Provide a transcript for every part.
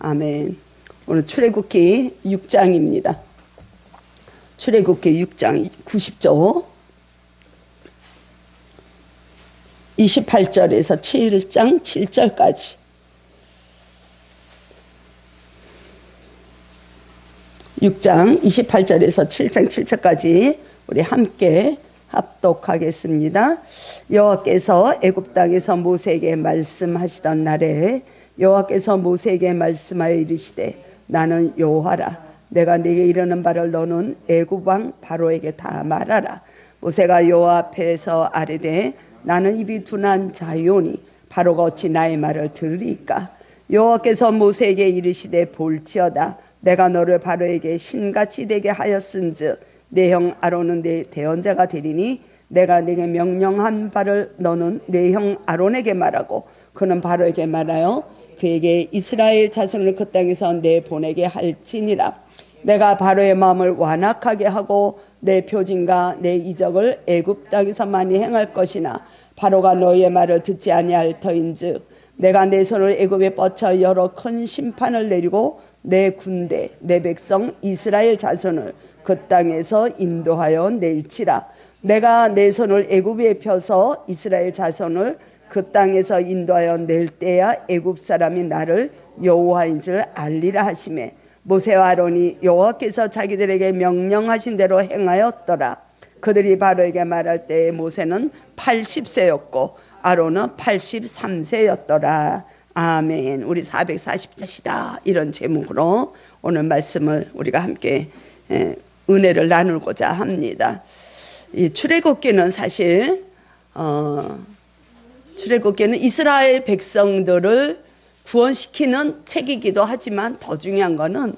아멘. 오늘 출애굽기 6장입니다. 출애굽기 6장 90조 28절에서 7장 7절까지. 6장 28절에서 7장 7절까지 우리 함께 합독하겠습니다. 여호와께서 애굽 땅에서 모세에게 말씀하시던 날에 여호와께서 모세에게 말씀하여 이르시되 나는 여호와라. 내가 네게 이르는 바를 너는 애굽 왕 바로에게 다 말하라. 모세가 여호와 앞에서 아뢰되 나는 입이 둔한 자요니 바로가 어찌 나의 말을 들으리까. 여호와께서 모세에게 이르시되 볼지어다 내가 너를 바로에게 신같이 되게 하였은즉 내 형 아론은 내 대언자가 되리니 내가 네게 명령한 바를 너는 내 형 아론에게 말하고 그는 바로에게 말하여 그에게 이스라엘 자손을 그 땅에서 내보내게 할지니라. 내가 바로의 마음을 완악하게 하고 내 표징과 내 이적을 애굽 땅에서 많이 행할 것이나 바로가 너희의 말을 듣지 아니할 터인즉 내가 내 손을 애굽에 뻗쳐 여러 큰 심판을 내리고 내 군대 내 백성 이스라엘 자손을 그 땅에서 인도하여 낼지라. 내가 내 손을 애굽에 펴서 이스라엘 자손을 그 땅에서 인도하여 낼 때야 애굽 사람이 나를 여호와인 줄 알리라 하시매 모세와 아론이 여호와께서 자기들에게 명령하신 대로 행하였더라. 그들이 바로에게 말할 때에 모세는 80세였고 아론은 83세였더라. 아멘. 우리 440자시다 이런 제목으로 오늘 말씀을 우리가 함께 은혜를 나누고자 합니다. 이 출애굽기는 사실 출애굽기는 이스라엘 백성들을 구원시키는 책이기도 하지만 더 중요한 거는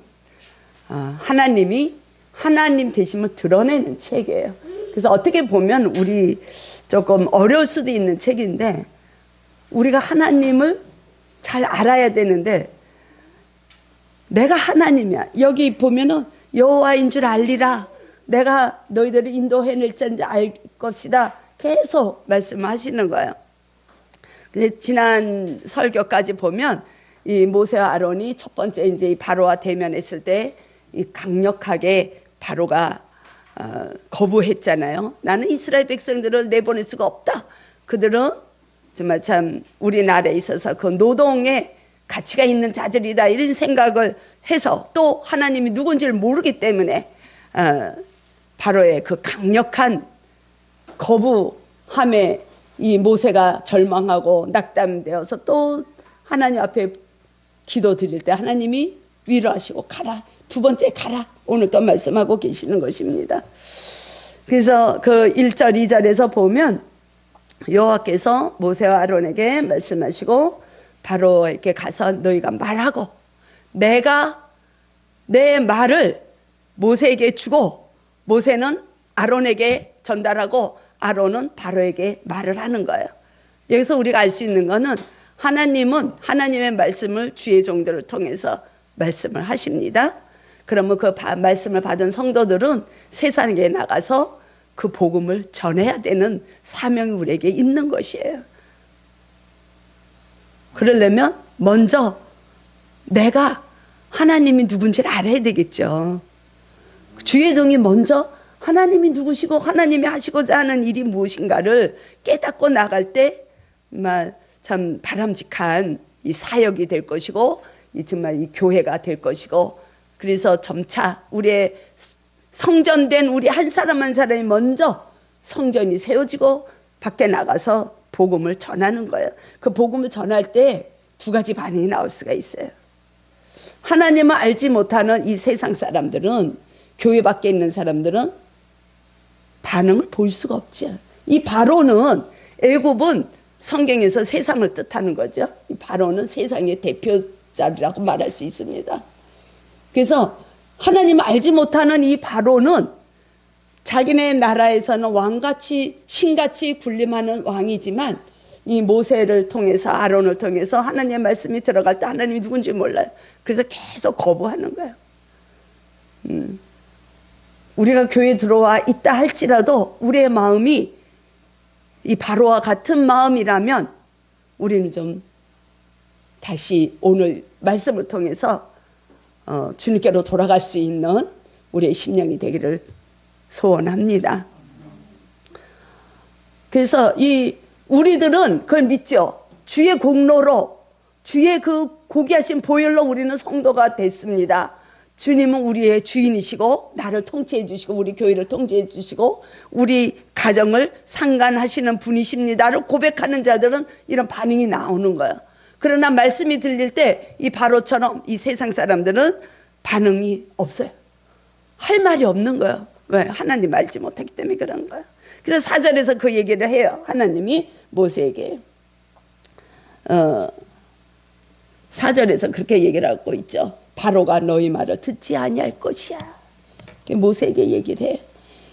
하나님이 하나님 되심을 드러내는 책이에요. 그래서 어떻게 보면 우리 조금 어려울 수도 있는 책인데 우리가 하나님을 잘 알아야 되는데 내가 하나님이야. 여기 보면은 여호와인 줄 알리라. 내가 너희들을 인도해낼 자인지 알 것이다. 계속 말씀하시는 거예요. 근데 지난 설교까지 보면 이 모세와 아론이 첫 번째 이제 바로와 대면했을 때 이 강력하게 바로가 거부했잖아요. 나는 이스라엘 백성들을 내보낼 수가 없다. 그들은 정말 참 우리나라에 있어서 그 노동에 가치가 있는 자들이다 이런 생각을 해서 또 하나님이 누군지를 모르기 때문에 바로의 그 강력한 거부함에 이 모세가 절망하고 낙담되어서 또 하나님 앞에 기도 드릴 때 하나님이 위로하시고 가라. 두 번째 가라. 오늘 또 말씀하고 계시는 것입니다. 그래서 그 1절 2절에서 보면 여호와께서 모세와 아론에게 말씀하시고 바로에게 가서 너희가 말하고 내가 내 말을 모세에게 주고 모세는 아론에게 전달하고 아론은 바로에게 말을 하는 거예요. 여기서 우리가 알 수 있는 거는 하나님은 하나님의 말씀을 주의 종들을 통해서 말씀을 하십니다. 그러면 그 말씀을 받은 성도들은 세상에 나가서 그 복음을 전해야 되는 사명이 우리에게 있는 것이에요. 그러려면 먼저 내가 하나님이 누군지를 알아야 되겠죠. 주의 종이 먼저 하나님이 누구시고 하나님이 하시고자 하는 일이 무엇인가를 깨닫고 나갈 때 정말 참 바람직한 이 사역이 될 것이고 정말 이 교회가 될 것이고 그래서 점차 우리의 성전된 우리 한 사람 한 사람이 먼저 성전이 세워지고 밖에 나가서 복음을 전하는 거예요. 그 복음을 전할 때 두 가지 반응이 나올 수가 있어요. 하나님을 알지 못하는 이 세상 사람들은 교회 밖에 있는 사람들은 반응을 보일 수가 없죠. 이 바로는 애굽은 성경에서 세상을 뜻하는 거죠. 이 바로는 세상의 대표자라고 말할 수 있습니다. 그래서 하나님을 알지 못하는 이 바로는 자기네 나라에서는 왕같이 신같이 군림하는 왕이지만 이 모세를 통해서 아론을 통해서 하나님의 말씀이 들어갈 때 하나님이 누군지 몰라요. 그래서 계속 거부하는 거예요. 우리가 교회에 들어와 있다 할지라도 우리의 마음이 이 바로와 같은 마음이라면 우리는 좀 다시 오늘 말씀을 통해서 주님께로 돌아갈 수 있는 우리의 심령이 되기를 소원합니다. 그래서 우리들은 그걸 믿죠. 주의 공로로, 주의 그 고귀하신 보혈로 우리는 성도가 됐습니다. 주님은 우리의 주인이시고 나를 통치해 주시고 우리 교회를 통치해 주시고 우리 가정을 상관하시는 분이십니다를 고백하는 자들은 이런 반응이 나오는 거예요. 그러나 말씀이 들릴 때 이 바로처럼 이 세상 사람들은 반응이 없어요. 할 말이 없는 거예요. 왜? 하나님 알지 못하기 때문에 그런 거예요. 그래서 4절에서 그 얘기를 해요. 하나님이 모세에게 4절에서 그렇게 얘기를 하고 있죠. 바로가 너희 말을 듣지 아니할 것이야. 모세에게 얘기를 해.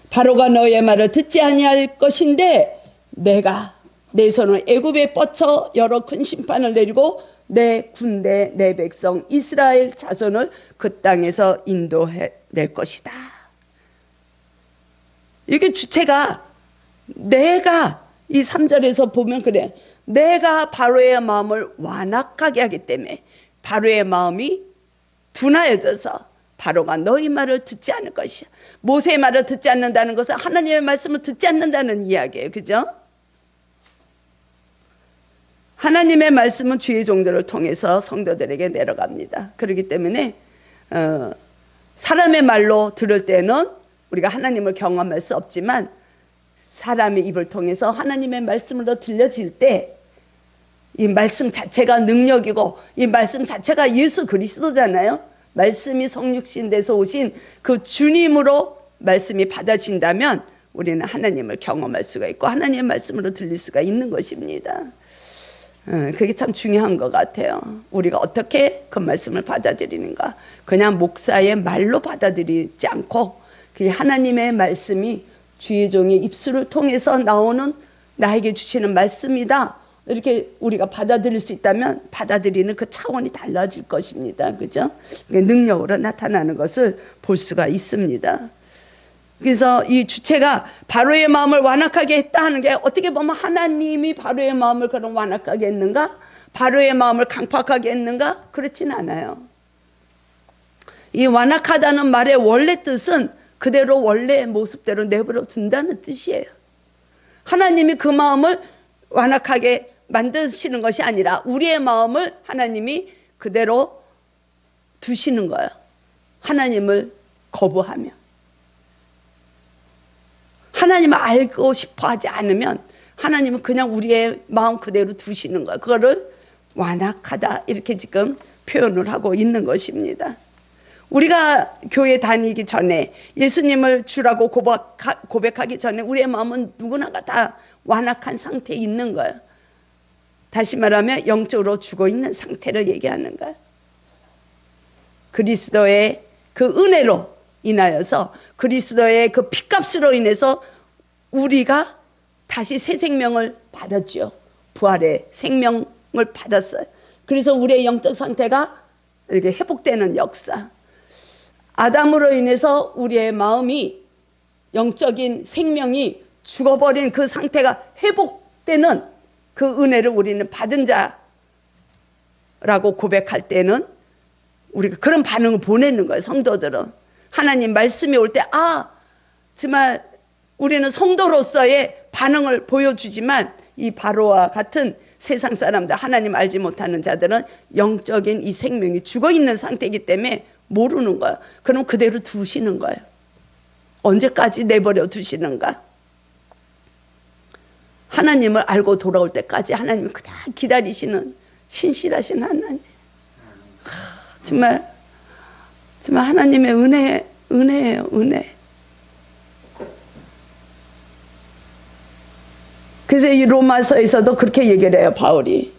바로가 너의 말을 듣지 아니할 것인데 내가 내 손을 애굽에 뻗쳐 여러 큰 심판을 내리고 내 군대 내 백성 이스라엘 자손을 그 땅에서 인도해 낼 것이다. 이게 주체가 내가 이 3절에서 보면 그래. 내가 바로의 마음을 완악하게 하기 때문에 바로의 마음이 분하여져서 바로가 너희 말을 듣지 않을 것이야. 모세의 말을 듣지 않는다는 것은 하나님의 말씀을 듣지 않는다는 이야기예요. 그죠? 하나님의 말씀은 주의 종들을 통해서 성도들에게 내려갑니다. 그렇기 때문에 사람의 말로 들을 때는 우리가 하나님을 경험할 수 없지만 사람의 입을 통해서 하나님의 말씀으로 들려질 때 이 말씀 자체가 능력이고 이 말씀 자체가 예수 그리스도잖아요. 말씀이 성육신 돼서 오신 그 주님으로 말씀이 받아진다면 우리는 하나님을 경험할 수가 있고 하나님의 말씀으로 들릴 수가 있는 것입니다. 그게 참 중요한 것 같아요. 우리가 어떻게 그 말씀을 받아들이는가. 그냥 목사의 말로 받아들이지 않고 그냥 하나님의 말씀이 주의 종의 입술을 통해서 나오는 나에게 주시는 말씀이다. 이렇게 우리가 받아들일 수 있다면 받아들이는 그 차원이 달라질 것입니다. 그죠? 능력으로 나타나는 것을 볼 수가 있습니다. 그래서 이 주체가 바로의 마음을 완악하게 했다 하는 게 어떻게 보면 하나님이 바로의 마음을 그런 완악하게 했는가? 바로의 마음을 강팍하게 했는가? 그렇진 않아요. 이 완악하다는 말의 원래 뜻은 그대로 원래의 모습대로 내버려 둔다는 뜻이에요. 하나님이 그 마음을 완악하게 만드시는 것이 아니라 우리의 마음을 하나님이 그대로 두시는 거예요. 하나님을 거부하며 하나님을 알고 싶어 하지 않으면 하나님은 그냥 우리의 마음 그대로 두시는 거예요. 그거를 완악하다 이렇게 지금 표현을 하고 있는 것입니다. 우리가 교회 다니기 전에 예수님을 주라고 고백하기 전에 우리의 마음은 누구나가 다 완악한 상태에 있는 거예요. 다시 말하면 영적으로 죽어 있는 상태를 얘기하는 거예요. 그리스도의 그 은혜로 인하여서 그리스도의 그 피값으로 인해서 우리가 다시 새 생명을 받았죠. 부활의 생명을 받았어요. 그래서 우리의 영적 상태가 이렇게 회복되는 역사. 아담으로 인해서 우리의 마음이 영적인 생명이 죽어버린 그 상태가 회복되는 그 은혜를 우리는 받은 자라고 고백할 때는 우리가 그런 반응을 보내는 거예요. 성도들은 하나님 말씀이 올 때 정말 우리는 성도로서의 반응을 보여주지만 이 바로와 같은 세상 사람들 하나님 알지 못하는 자들은 영적인 이 생명이 죽어있는 상태이기 때문에 모르는 거예요. 그럼 그대로 두시는 거예요. 언제까지 내버려 두시는가? 하나님을 알고 돌아올 때까지 하나님을 그냥 기다리시는 신실하신 하나님. 정말 하나님의 은혜예요, 은혜. 그래서 이 로마서에서도 그렇게 얘기를 해요, 바울이.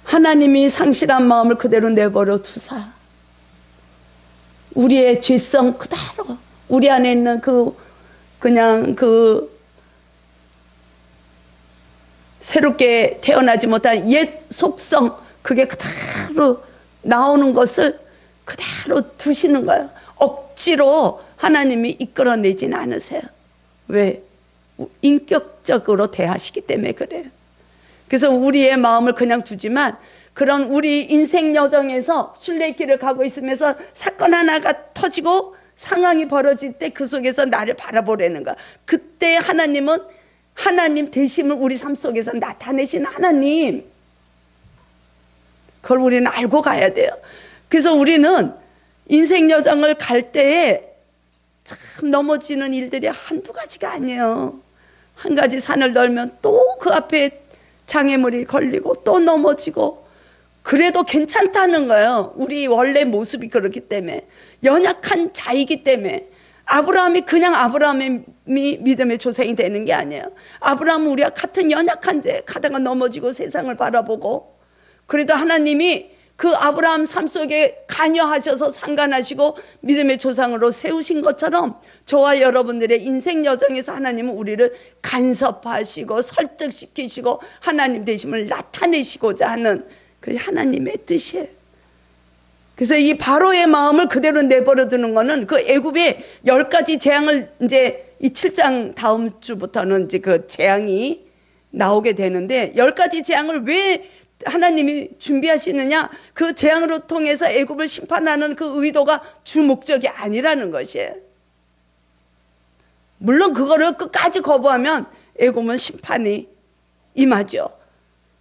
하나님이 상실한 마음을 그대로 내버려 두사 우리의 죄성 그대로 우리 안에 있는 그냥 새롭게 태어나지 못한 옛 속성 그게 그대로 나오는 것을 그대로 두시는 거예요. 억지로 하나님이 이끌어내진 않으세요. 왜? 인격적으로 대하시기 때문에 그래요. 그래서 우리의 마음을 그냥 두지만 그런 우리 인생 여정에서 순례길을 가고 있으면서 사건 하나가 터지고 상황이 벌어질 때 그 속에서 나를 바라보라는 거야. 그때 하나님은 하나님 되심을 우리 삶 속에서 나타내신 하나님, 그걸 우리는 알고 가야 돼요. 그래서 우리는 인생 여정을 갈 때에 참 넘어지는 일들이 한두 가지가 아니에요. 한 가지 산을 넘으면 또 그 앞에 장애물이 걸리고 또 넘어지고, 그래도 괜찮다는 거예요. 우리 원래 모습이 그렇기 때문에, 연약한 자이기 때문에. 아브라함이 그냥 아브라함이 믿음의 조상이 되는 게 아니에요. 아브라함은 우리와 같은 연약한 자, 가다가 넘어지고 세상을 바라보고, 그래도 하나님이 그 아브라함 삶 속에 관여하셔서 상관하시고 믿음의 조상으로 세우신 것처럼 저와 여러분들의 인생 여정에서 하나님은 우리를 간섭하시고 설득시키시고 하나님 되심을 나타내시고자 하는 그 하나님의 뜻이에요. 그래서 이 바로의 마음을 그대로 내버려 두는 거는 그 애굽의 10가지 재앙을 이제 이 7장 다음 주부터는 이제 그 재앙이 나오게 되는데, 10가지 재앙을 왜 하나님이 준비하시느냐, 그 재앙으로 통해서 애굽을 심판하는 그 의도가 주 목적이 아니라는 것이에요. 물론 그거를 끝까지 거부하면 애굽은 심판이 임하죠.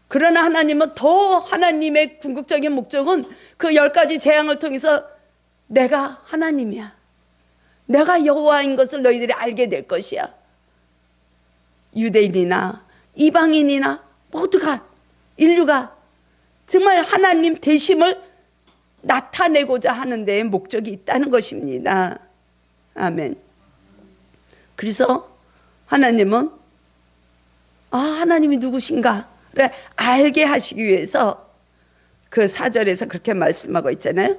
그러나 하나님은 더, 하나님의 궁극적인 목적은 그 10가지 재앙을 통해서 내가 하나님이야, 내가 여호와인 것을 너희들이 알게 될 것이야. 유대인이나 이방인이나 모두가, 인류가 정말 하나님 되심을 나타내고자 하는 데에 목적이 있다는 것입니다. 아멘. 그래서 하나님은 하나님이 누구신가를 알게 하시기 위해서 그 4절에서 그렇게 말씀하고 있잖아요.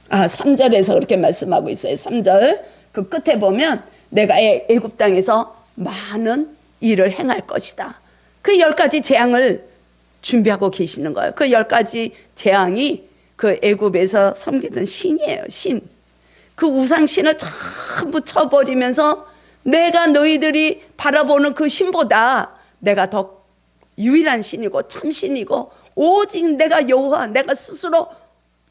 3절에서 그렇게 말씀하고 있어요. 3절 그 끝에 보면 내가 애굽 땅에서 많은 일을 행할 것이다. 그 10가지 재앙을 준비하고 계시는 거예요. 그 10가지 재앙이 그 애굽에서 섬기던 신이에요. 신. 그 우상신을 전부 쳐버리면서 내가 너희들이 바라보는 그 신보다 내가 더 유일한 신이고 참신이고 오직 내가 여호와, 내가 스스로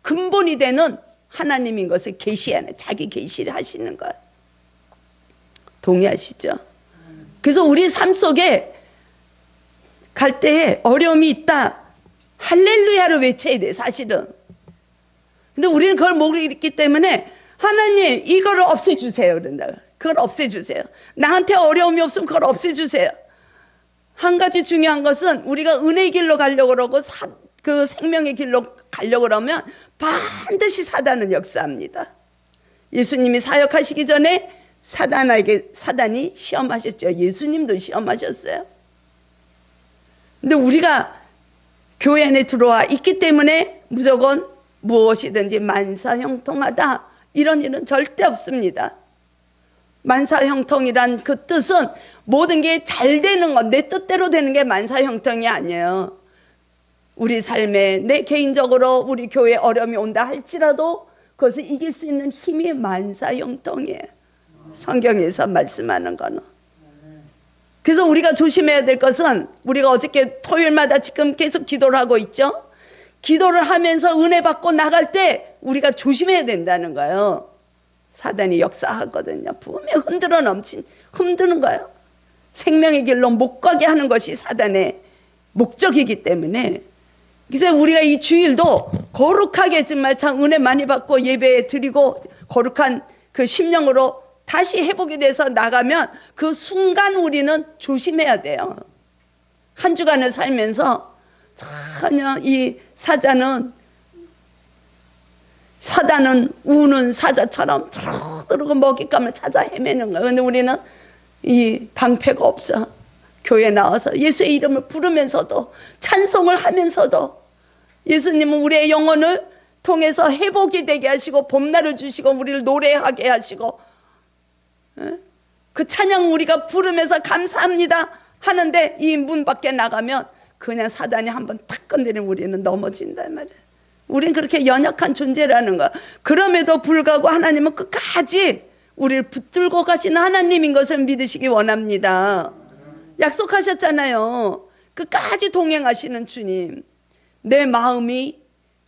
근본이 되는 하나님인 것을 계시하는, 자기 계시를 하시는 거예요. 동의하시죠? 그래서 우리 삶 속에 갈 때에 어려움이 있다, 할렐루야를 외쳐야 돼, 사실은. 근데 우리는 그걸 모르기 때문에 하나님 이거를 없애주세요 그런다. 그걸 없애주세요. 나한테 어려움이 없으면 그걸 없애주세요. 한 가지 중요한 것은 우리가 은혜의 길로 가려고 그러고 그 생명의 길로 가려고 그러면 반드시 사단은 역사합니다. 예수님이 사역하시기 전에 사단이 시험하셨죠. 예수님도 시험하셨어요. 근데 우리가 교회 안에 들어와 있기 때문에 무조건 무엇이든지 만사형통하다, 이런 일은 절대 없습니다. 만사형통이란 그 뜻은 모든 게 잘 되는 것, 내 뜻대로 되는 게 만사형통이 아니에요. 우리 삶에 내 개인적으로 우리 교회에 어려움이 온다 할지라도 그것을 이길 수 있는 힘이 만사형통이에요. 성경에서 말씀하는 거는. 그래서 우리가 조심해야 될 것은, 우리가 어저께 토요일마다 지금 계속 기도를 하고 있죠. 기도를 하면서 은혜 받고 나갈 때 우리가 조심해야 된다는 거예요. 사단이 역사하거든요. 분명 흔드는 거예요. 생명의 길로 못 가게 하는 것이 사단의 목적이기 때문에. 그래서 우리가 이 주일도 거룩하게 정말 참 은혜 많이 받고 예배 드리고 거룩한 그 심령으로 다시 회복이 돼서 나가면 그 순간 우리는 조심해야 돼요. 한 주간을 살면서 전혀 이 사단은 우는 사자처럼 두루두루 먹잇감을 찾아 헤매는 거예요. 근데 우리는 이 방패가 없어. 교회 나와서 예수의 이름을 부르면서도, 찬송을 하면서도, 예수님은 우리의 영혼을 통해서 회복이 되게 하시고 봄날을 주시고 우리를 노래하게 하시고, 그 찬양 우리가 부르면서 감사합니다 하는데 이 문 밖에 나가면 그냥 사단이 한번 탁 건드리면 우리는 넘어진단 말이에요. 우린 그렇게 연약한 존재라는 거야. 그럼에도 불구하고 하나님은 끝까지 우리를 붙들고 가시는 하나님인 것을 믿으시기 원합니다. 약속하셨잖아요. 끝까지 동행하시는 주님. 내 마음이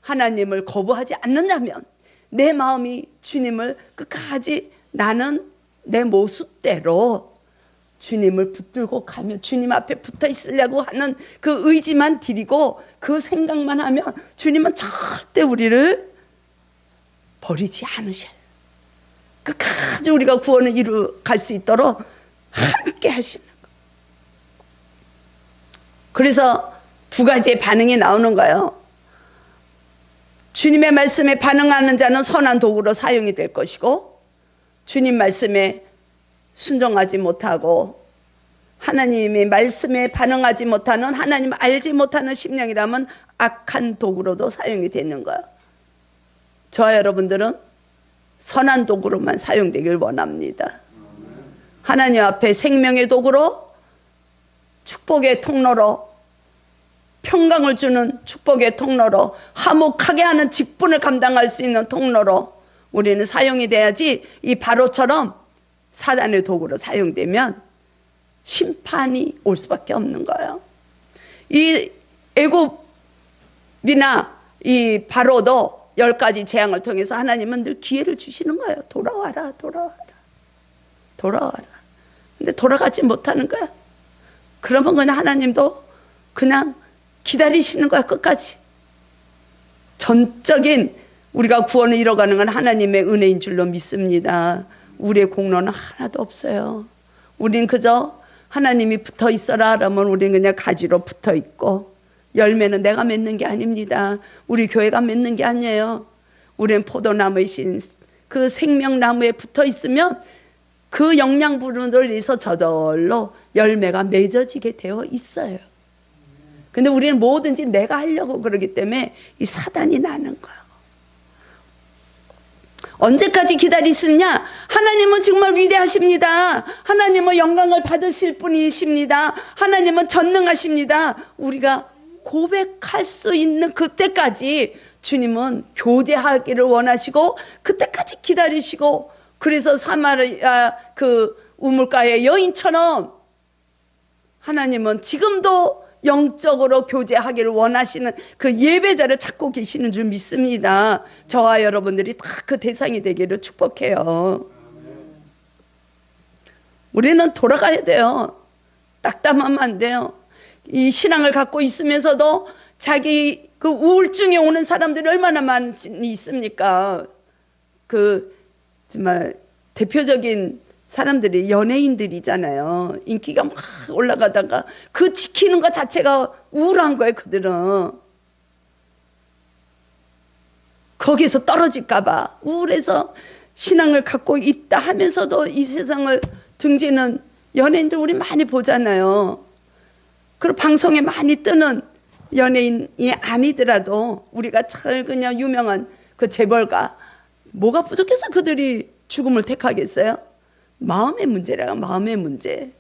하나님을 거부하지 않는다면, 내 마음이 주님을 끝까지 나는 내 모습대로 주님을 붙들고 가며 주님 앞에 붙어 있으려고 하는 그 의지만 드리고 그 생각만 하면 주님은 절대 우리를 버리지 않으셔요. 끝까지 우리가 구원을 이루어갈 수 있도록 함께 하시는 거예요. 그래서 두 가지의 반응이 나오는 거예요. 주님의 말씀에 반응하는 자는 선한 도구로 사용이 될 것이고, 주님 말씀에 순종하지 못하고 하나님의 말씀에 반응하지 못하는, 하나님 알지 못하는 심령이라면 악한 도구로도 사용이 되는 거예요. 저와 여러분들은 선한 도구로만 사용되길 원합니다. 하나님 앞에 생명의 도구로, 축복의 통로로, 평강을 주는 축복의 통로로, 화목하게 하는 직분을 감당할 수 있는 통로로 우리는 사용이 돼야지, 이 바로처럼 사단의 도구로 사용되면 심판이 올 수밖에 없는 거예요. 이 애굽이나 이 바로도 10가지 재앙을 통해서 하나님은 늘 기회를 주시는 거예요. 돌아와라, 돌아와라, 돌아와라. 근데 돌아가지 못하는 거야. 그러면 그냥 하나님도 그냥 기다리시는 거야, 끝까지. 전적인 우리가 구원을 이뤄가는 건 하나님의 은혜인 줄로 믿습니다. 우리의 공로는 하나도 없어요. 우린 그저 하나님이 붙어 있어라 그러면 우리는 그냥 가지로 붙어 있고, 열매는 내가 맺는 게 아닙니다. 우리 교회가 맺는 게 아니에요. 우리는 포도나무이신 그 생명나무에 붙어 있으면 그 영양분을 위해서 저절로 열매가 맺어지게 되어 있어요. 근데 우리는 뭐든지 내가 하려고 그러기 때문에 이 사단이 나는 거예요. 언제까지 기다리시느냐? 하나님은 정말 위대하십니다. 하나님은 영광을 받으실 분이십니다. 하나님은 전능하십니다. 우리가 고백할 수 있는 그때까지 주님은 교제하기를 원하시고, 그때까지 기다리시고, 그래서 사마리아 그 우물가의 여인처럼 하나님은 지금도 영적으로 교제하기를 원하시는 그 예배자를 찾고 계시는 줄 믿습니다. 저와 여러분들이 다 그 대상이 되기를 축복해요. 우리는 돌아가야 돼요. 낙담하면 안 돼요. 이 신앙을 갖고 있으면서도 자기 그 우울증에 오는 사람들이 얼마나 많이 있습니까? 그 정말 대표적인 사람들이 연예인들이잖아요. 인기가 막 올라가다가 그 지키는 것 자체가 우울한 거예요. 그들은 거기서 떨어질까 봐 우울해서 신앙을 갖고 있다 하면서도 이 세상을 등지는 연예인들 우리 많이 보잖아요. 그리고 방송에 많이 뜨는 연예인이 아니더라도 우리가 잘 그냥 유명한 그 재벌가, 뭐가 부족해서 그들이 죽음을 택하겠어요? 마음의 문제라. 마음의 문제.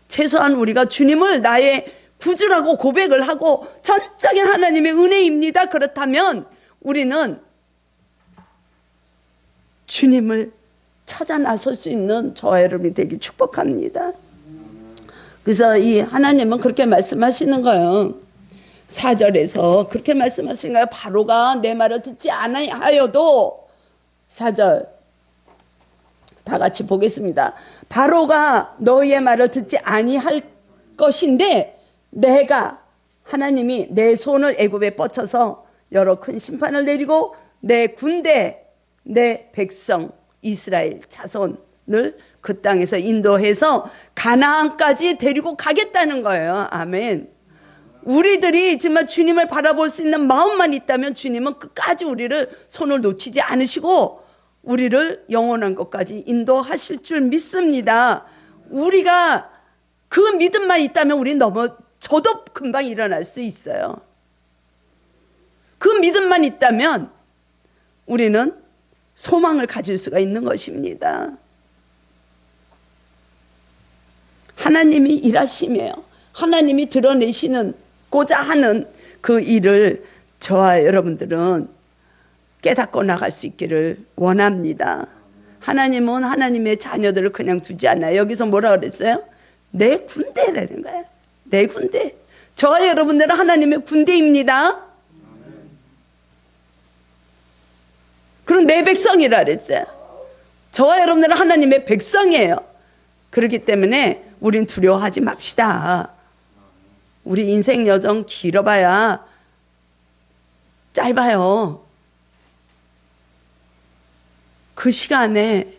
최소한 우리가 주님을 나의 구주라고 고백을 하고 전적인 하나님의 은혜입니다, 그렇다면 우리는 주님을 찾아 나설 수 있는 저와 여러분이 되길 축복합니다. 그래서 이 하나님은 그렇게 말씀하시는 거예요. 4절에서 그렇게 말씀하시는 거예요. 바로가 내 말을 듣지 아니하여도, 4절 다 같이 보겠습니다. 바로가 너희의 말을 듣지 아니할 것인데 내가, 하나님이 내 손을 애굽에 뻗쳐서 여러 큰 심판을 내리고 내 군대, 내 백성 이스라엘 자손을 그 땅에서 인도해서 가나안까지 데리고 가겠다는 거예요. 아멘. 우리들이 정말 주님을 바라볼 수 있는 마음만 있다면 주님은 끝까지 우리를 손을 놓치지 않으시고 우리를 영원한 것까지 인도하실 줄 믿습니다. 우리가 그 믿음만 있다면 우리는 저도 금방 일어날 수 있어요. 그 믿음만 있다면 우리는 소망을 가질 수가 있는 것입니다. 하나님이 일하시며 하나님이 드러내시는고자 하는 그 일을 저와 여러분들은 깨닫고 나갈 수 있기를 원합니다. 하나님은 하나님의 자녀들을 그냥 두지 않아요. 여기서 뭐라 그랬어요? 내 군대라는 거야. 내 군대. 저와 여러분들은 하나님의 군대입니다. 그럼 내 백성이라 그랬어요. 저와 여러분들은 하나님의 백성이에요. 그렇기 때문에 우린 두려워하지 맙시다. 우리 인생 여정 길어봐야 짧아요. 그 시간에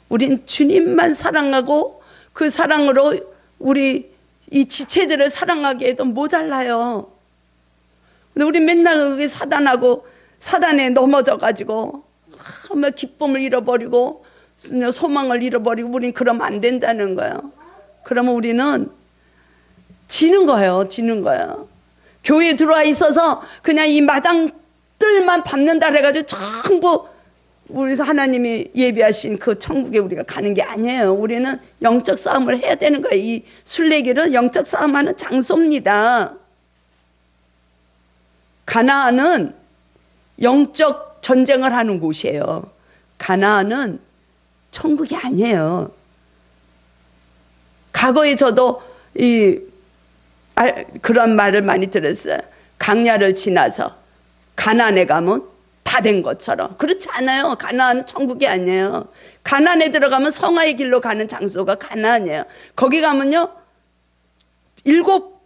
우린 주님만 사랑하고 그 사랑으로 우리 이 지체들을 사랑하게 해도 모자라요. 근데 우리 맨날 그 사단하고 사단에 넘어져가지고 막 기쁨을 잃어버리고 소망을 잃어버리고 우린 그러면 안 된다는 거예요. 그러면 우리는 지는 거예요. 지는 거예요. 교회에 들어와 있어서 그냥 이 마당들만 밟는다 해가지고 전부 우리 하나님이 예비하신 그 천국에 우리가 가는 게 아니에요. 우리는 영적 싸움을 해야 되는 거예요. 이 순례길은 영적 싸움하는 장소입니다. 가나안은 영적 전쟁을 하는 곳이에요. 가나안은 천국이 아니에요. 과거에 저도 그런 말을 많이 들었어요. 강야를 지나서 가나안에 가면 다 된 것처럼. 그렇지 않아요. 가나안은 천국이 아니에요. 가나안에 들어가면 성화의 길로 가는 장소가 가나안이에요. 거기 가면요 7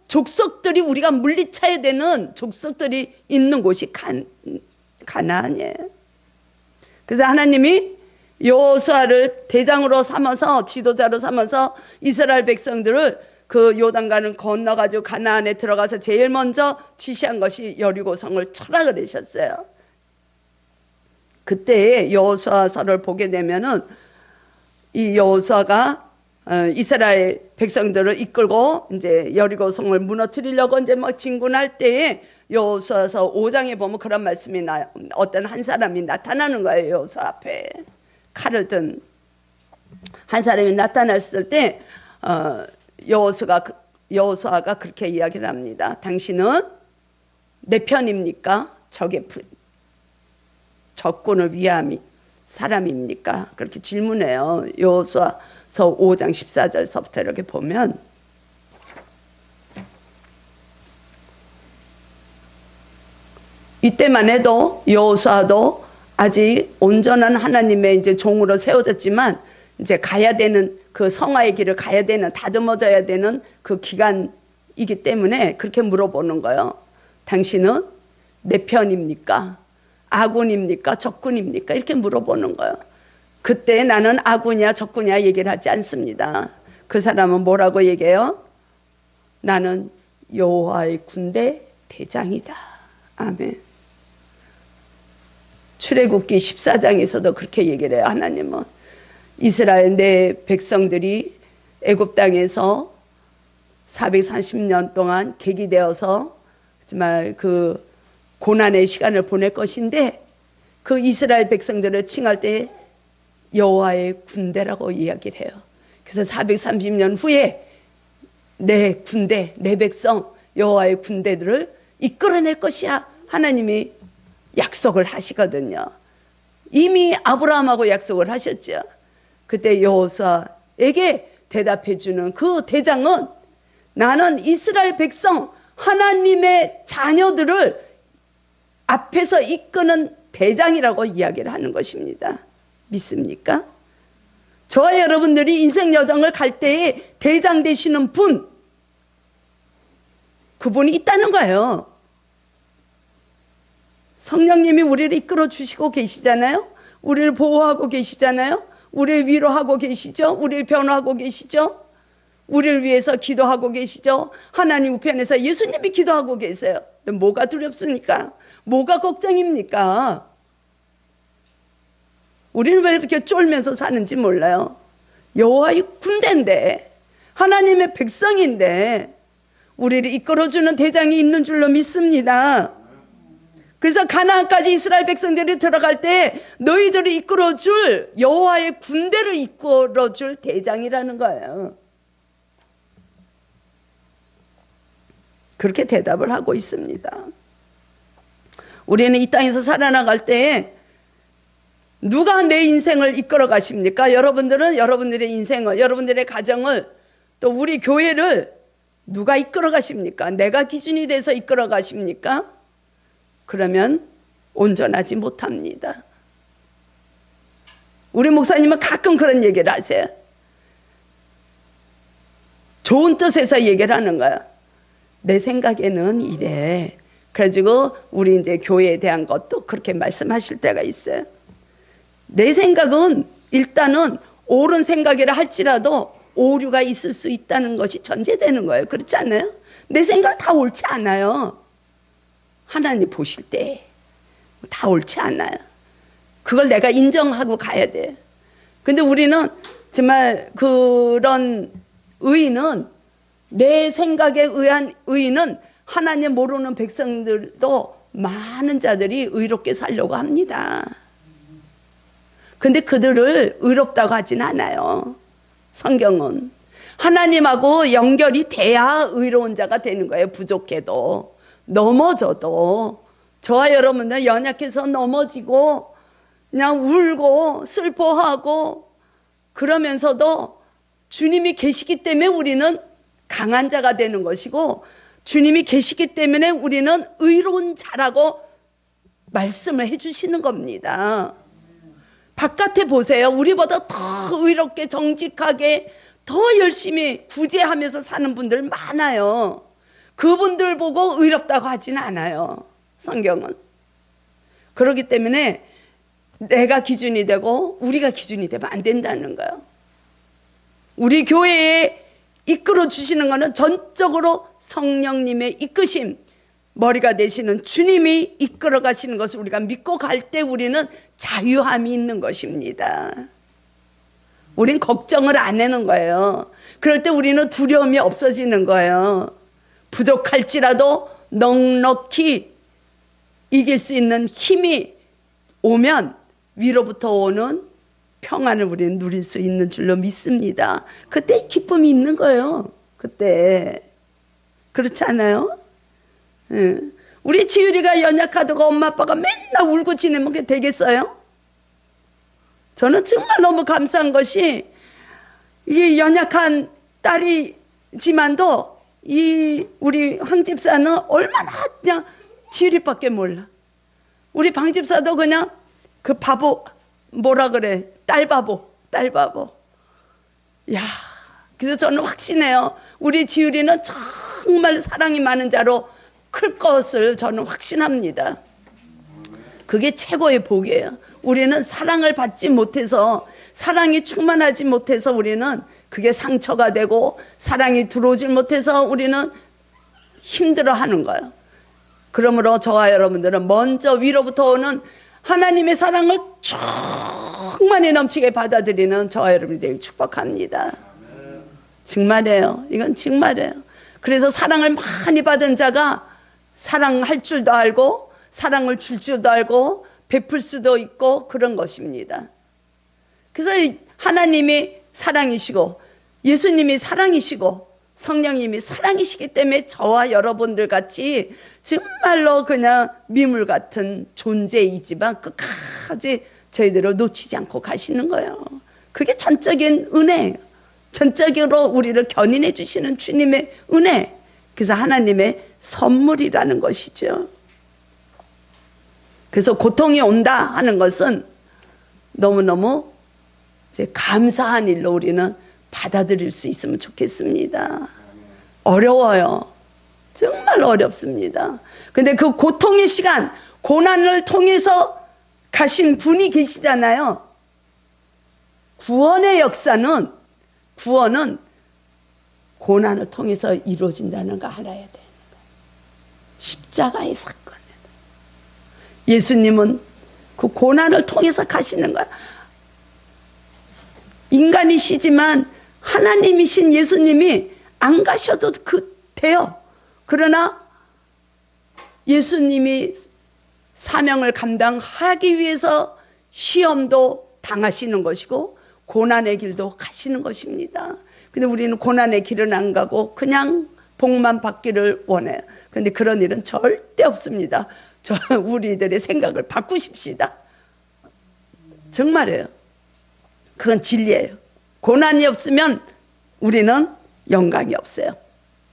족속들이 우리가 물리쳐야 되는 족속들이 있는 곳이 가나안이에요. 그래서 하나님이 여호수아를 대장으로 삼아서 지도자로 삼아서 이스라엘 백성들을 그 요단강을 건너가지고 가나안에 들어가서 제일 먼저 지시한 것이 여리고성을 쳐라 그러셨어요. 그때 여호수아서를 보게 되면은 이 여호수아가 이스라엘 백성들을 이끌고 이제 여리고성을 무너뜨리려고 이제 막 진군할 때에 여호수아서 5장에 보면 그런 말씀이 나요. 어떤 한 사람이 나타나는 거예요. 여호수아 앞에 칼을 든 한 사람이 나타났을 때 여호수아가 그렇게 이야기를 합니다. 당신은 내 편입니까? 적군을 위함이 사람입니까? 그렇게 질문해요. 여호수아서 5장 14절서부터 이렇게 보면 이때만 해도 여호수아도 아직 온전한 하나님의 이제 종으로 세워졌지만 이제 가야 되는 그 성화의 길을 가야 되는 다듬어져야 되는 그 기간이기 때문에 그렇게 물어보는 거예요. 당신은 내 편입니까? 아군입니까? 적군입니까? 이렇게 물어보는 거예요. 그때 나는 아군이야 적군이야 얘기를 하지 않습니다. 그 사람은 뭐라고 얘기해요? 나는 여호와의 군대 대장이다. 아멘. 출애굽기 14장에서도 그렇게 얘기를 해요. 하나님은 이스라엘 내 백성들이 애굽 땅에서 430년 동안 객이되어서 정말 그 고난의 시간을 보낼 것인데 그 이스라엘 백성들을 칭할 때 여호와의 군대라고 이야기를 해요. 그래서 430년 후에 내 군대, 내 백성 여호와의 군대들을 이끌어낼 것이야 하나님이 약속을 하시거든요. 이미 아브라함하고 약속을 하셨죠. 그때 여호수아에게 대답해 주는 그 대장은 나는 이스라엘 백성 하나님의 자녀들을 앞에서 이끄는 대장이라고 이야기를 하는 것입니다. 믿습니까? 저와 여러분들이 인생 여정을 갈 때에 대장 되시는 분, 그분이 있다는 거예요. 성령님이 우리를 이끌어 주시고 계시잖아요. 우리를 보호하고 계시잖아요. 우리를 위로하고 계시죠. 우리를 변호하고 계시죠. 우리를 위해서 기도하고 계시죠. 하나님 우편에서 예수님이 기도하고 계세요. 뭐가 두렵습니까? 뭐가 걱정입니까? 우리는 왜 이렇게 쫄면서 사는지 몰라요. 여호와의 군대인데 하나님의 백성인데 우리를 이끌어주는 대장이 있는 줄로 믿습니다. 그래서 가나안까지 이스라엘 백성들이 들어갈 때 너희들을 이끌어줄 여호와의 군대를 이끌어줄 대장이라는 거예요. 그렇게 대답을 하고 있습니다. 우리는 이 땅에서 살아나갈 때 누가 내 인생을 이끌어 가십니까? 여러분들은 여러분들의 인생을, 여러분들의 가정을 또 우리 교회를 누가 이끌어 가십니까? 내가 기준이 돼서 이끌어 가십니까? 그러면 온전하지 못합니다. 우리 목사님은 가끔 그런 얘기를 하세요. 좋은 뜻에서 얘기를 하는 거야. 내 생각에는 이래. 그래가지고 우리 이제 교회에 대한 것도 그렇게 말씀하실 때가 있어요. 내 생각은 일단은 옳은 생각이라 할지라도 오류가 있을 수 있다는 것이 전제되는 거예요. 그렇지 않아요? 내 생각 다 옳지 않아요. 하나님 보실 때 다 옳지 않아요. 그걸 내가 인정하고 가야 돼. 근데 우리는 정말 그런 의의는, 내 생각에 의한 의의는 하나님 모르는 백성들도 많은 자들이 의롭게 살려고 합니다. 근데 그들을 의롭다고 하진 않아요. 성경은 하나님하고 연결이 돼야 의로운 자가 되는 거예요. 부족해도, 넘어져도. 저와 여러분들 연약해서 넘어지고 그냥 울고 슬퍼하고 그러면서도 주님이 계시기 때문에 우리는 강한 자가 되는 것이고, 주님이 계시기 때문에 우리는 의로운 자라고 말씀을 해주시는 겁니다. 바깥에 보세요. 우리보다 더 의롭게 정직하게 더 열심히 구제하면서 사는 분들 많아요. 그분들 보고 의롭다고 하진 않아요. 성경은. 그렇기 때문에 내가 기준이 되고 우리가 기준이 되면 안 된다는 거예요. 우리 교회에 이끌어 주시는 것은 전적으로 성령님의 이끄심, 머리가 되시는 주님이 이끌어 가시는 것을 우리가 믿고 갈 때 우리는 자유함이 있는 것입니다. 우린 걱정을 안 하는 거예요. 그럴 때 우리는 두려움이 없어지는 거예요. 부족할지라도 넉넉히 이길 수 있는 힘이 오면 위로부터 오는 평안을 우리는 누릴 수 있는 줄로 믿습니다. 그때 기쁨이 있는 거예요. 그때. 그렇지 않아요? 우리 지율이가 연약하다고 엄마 아빠가 맨날 울고 지내면 그게 되겠어요? 저는 정말 너무 감사한 것이, 이 연약한 딸이지만도 이 우리 황 집사는 얼마나 그냥 지율이밖에 몰라. 우리 방 집사도 그냥 그 바보, 뭐라 그래, 딸바보. 야, 그래서 저는 확신해요. 우리 지율이는 정말 사랑이 많은 자로 클 것을 저는 확신합니다. 그게 최고의 복이에요. 우리는 사랑을 받지 못해서, 사랑이 충만하지 못해서 우리는 그게 상처가 되고, 사랑이 들어오질 못해서 우리는 힘들어하는 거예요. 그러므로 저와 여러분들은 먼저 위로부터 오는 하나님의 사랑을 충만히 넘치게 받아들이는 저와 여러분이 되길 축복합니다. 정말이에요. 이건 정말이에요. 그래서 사랑을 많이 받은 자가 사랑할 줄도 알고 사랑을 줄 줄도 알고 베풀 수도 있고 그런 것입니다. 그래서 하나님이 사랑이시고 예수님이 사랑이시고 성령님이 사랑이시기 때문에 저와 여러분들 같이 정말로 그냥 미물 같은 존재이지만 끝까지 저희들을 놓치지 않고 가시는 거예요. 그게 전적인 은혜예요. 전적으로 우리를 견인해 주시는 주님의 은혜, 그래서 하나님의 선물이라는 것이죠. 그래서 고통이 온다 하는 것은 너무너무 이제 감사한 일로 우리는 받아들일 수 있으면 좋겠습니다. 어려워요. 정말 어렵습니다. 근데 그 고통의 시간, 고난을 통해서 가신 분이 계시잖아요. 구원의 역사는, 구원은 고난을 통해서 이루어진다는 거 알아야 되는 거예요. 십자가의 사건이다. 예수님은 그 고난을 통해서 가시는 거야. 인간이시지만 하나님이신 예수님이 안 가셔도 돼요. 그러나 예수님이 사명을 감당하기 위해서 시험도 당하시는 것이고 고난의 길도 가시는 것입니다. 근데 우리는 고난의 길은 안 가고 그냥 복만 받기를 원해요. 그런데 그런 일은 절대 없습니다. 우리들의 생각을 바꾸십시다. 정말이에요. 그건 진리예요. 고난이 없으면 우리는 영광이 없어요.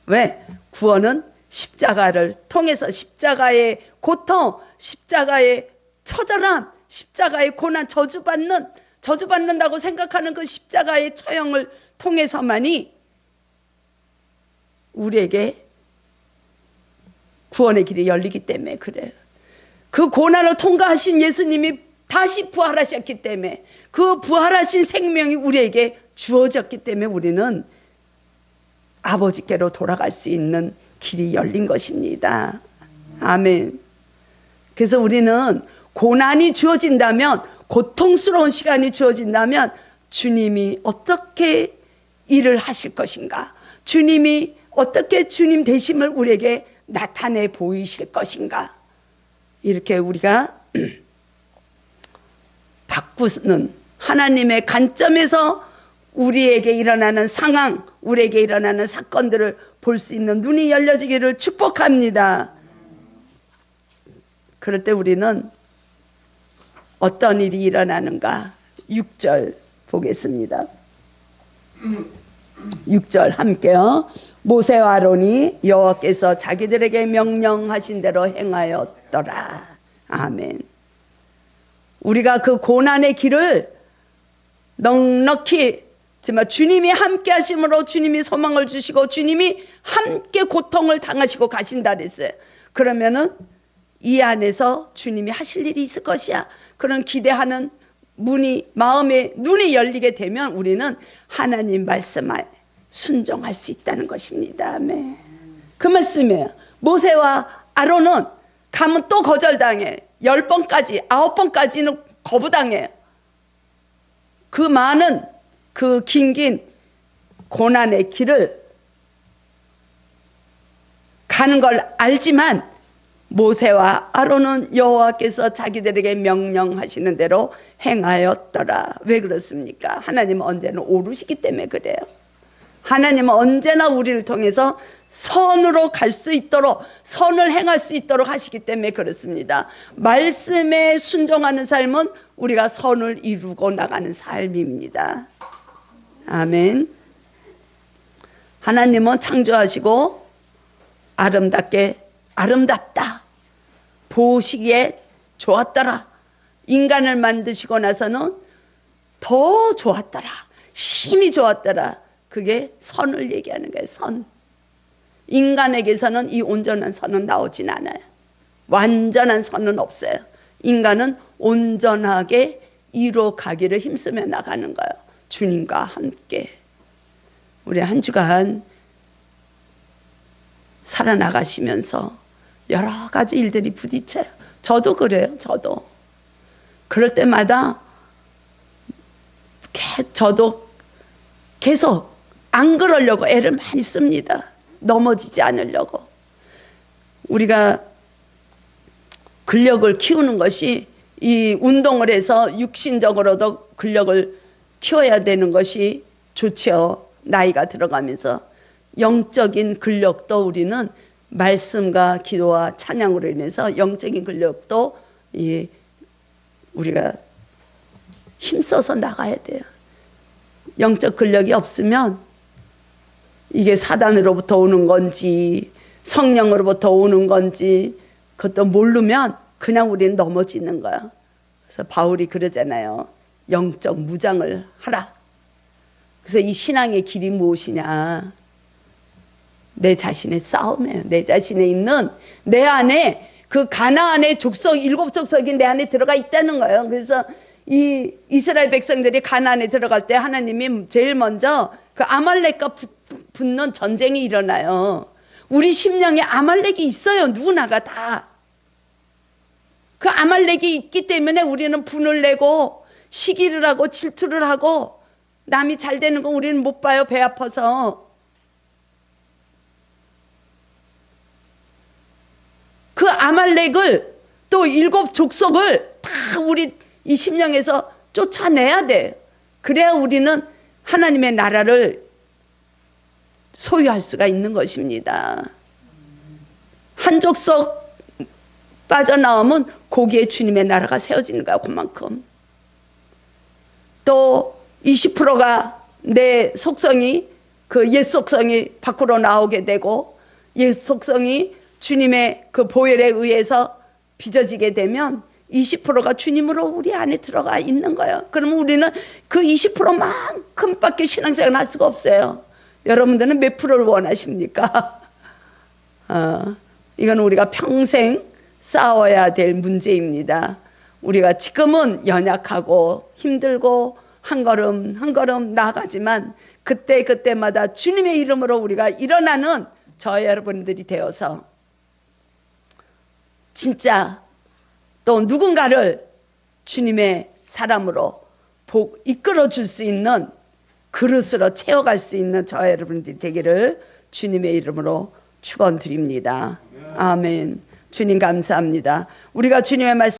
왜? 구원은 십자가를 통해서 십자가의 고통, 십자가의 처절함, 십자가의 고난, 저주받는다고 생각하는 그 십자가의 처형을 통해서만이 우리에게 구원의 길이 열리기 때문에 그래요. 그 고난을 통과하신 예수님이 다시 부활하셨기 때문에 그 부활하신 생명이 우리에게 주어졌기 때문에 우리는 아버지께로 돌아갈 수 있는 길이 열린 것입니다. 아멘. 그래서 우리는 고난이 주어진다면, 고통스러운 시간이 주어진다면 주님이 어떻게 일을 하실 것인가, 주님이 어떻게 주님 되심을 우리에게 나타내 보이실 것인가, 이렇게 우리가 바꾸는 하나님의 관점에서 우리에게 일어나는 상황, 우리에게 일어나는 사건들을 볼 수 있는 눈이 열려지기를 축복합니다. 그럴 때 우리는 어떤 일이 일어나는가? 6절 보겠습니다. 6절 함께요. 모세와 아론이 여호와께서 자기들에게 명령하신 대로 행하였더라. 아멘. 우리가 그 고난의 길을 넉넉히, 정말 주님이 함께 하심으로 주님이 소망을 주시고 주님이 함께 고통을 당하시고 가신다 그랬어요. 그러면은 이 안에서 주님이 하실 일이 있을 것이야, 그런 기대하는 마음의 눈이 열리게 되면 우리는 하나님 말씀에 순종할 수 있다는 것입니다. 아멘. 그 말씀이에요. 모세와 아론은 가면 또 거절당해. 10번까지, 9번까지는 거부당해요. 그 많은 그 긴 고난의 길을 가는 걸 알지만 모세와 아론은 여호와께서 자기들에게 명령하시는 대로 행하였더라. 왜 그렇습니까? 하나님은 언제나 오르시기 때문에 그래요. 하나님은 언제나 우리를 통해서 선으로 갈 수 있도록, 선을 행할 수 있도록 하시기 때문에 그렇습니다. 말씀에 순종하는 삶은 우리가 선을 이루고 나가는 삶입니다. 아멘. 하나님은 창조하시고 아름답다, 보시기에 좋았더라. 인간을 만드시고 나서는 더 좋았더라, 심히 좋았더라. 그게 선을 얘기하는 거예요. 선. 인간에게서는 이 온전한 선은 나오진 않아요. 완전한 선은 없어요. 인간은 온전하게 이루어가기를 힘쓰며 나가는 거예요. 주님과 함께. 우리 한 주간 살아나가시면서 여러 가지 일들이 부딪혀요. 저도 그래요. 저도. 그럴 때마다 저도 계속 안 그러려고 애를 많이 씁니다. 넘어지지 않으려고. 우리가 근력을 키우는 것이, 이 운동을 해서 육신적으로도 근력을 키워야 되는 것이 좋죠. 나이가 들어가면서. 영적인 근력도 우리는 말씀과 기도와 찬양으로 인해서 영적인 근력도 우리가 힘써서 나가야 돼요. 영적 근력이 없으면 이게 사단으로부터 오는 건지 성령으로부터 오는 건지 그것도 모르면 그냥 우리는 넘어지는 거야. 그래서 바울이 그러잖아요. 영적 무장을 하라. 그래서 이 신앙의 길이 무엇이냐? 내 자신의 싸움이에요. 내 자신에 있는, 내 안에 그 가나안의 족속, 7족속이 내 안에 들어가 있다는 거예요. 그래서 이 이스라엘 백성들이 가나안에 들어갈 때 하나님이 제일 먼저 그 아말렉과 붙는 전쟁이 일어나요. 우리 심령에 아말렉이 있어요. 누구나가 다. 그 아말렉이 있기 때문에 우리는 분을 내고 시기를 하고 질투를 하고, 남이 잘 되는 거 우리는 못 봐요. 배 아파서. 그 아말렉을, 또 7족속을 다 우리 이 심령에서 쫓아내야 돼. 그래야 우리는 하나님의 나라를 소유할 수가 있는 것입니다. 한 족속 빠져나오면 거기에 주님의 나라가 세워지는 거야. 그만큼. 또 20%가 내 속성이 그 옛 속성이 밖으로 나오게 되고 옛 속성이 주님의 그 보혈에 의해서 빚어지게 되면 20%가 주님으로 우리 안에 들어가 있는 거예요. 그러면 우리는 그 20%만큼밖에 신앙생활을 할 수가 없어요. 여러분들은 몇 프로를 원하십니까? 이건 우리가 평생 싸워야 될 문제입니다. 우리가 지금은 연약하고 힘들고 한 걸음 한 걸음 나아가지만 그때마다 주님의 이름으로 우리가 일어나는 저 여러분들이 되어서 진짜 또 누군가를 주님의 사람으로 이끌어 줄 수 있는 그릇으로 채워갈 수 있는 저 여러분들이 되기를 주님의 이름으로 축원드립니다. 아멘. 주님 감사합니다. 우리가 주님의 말씀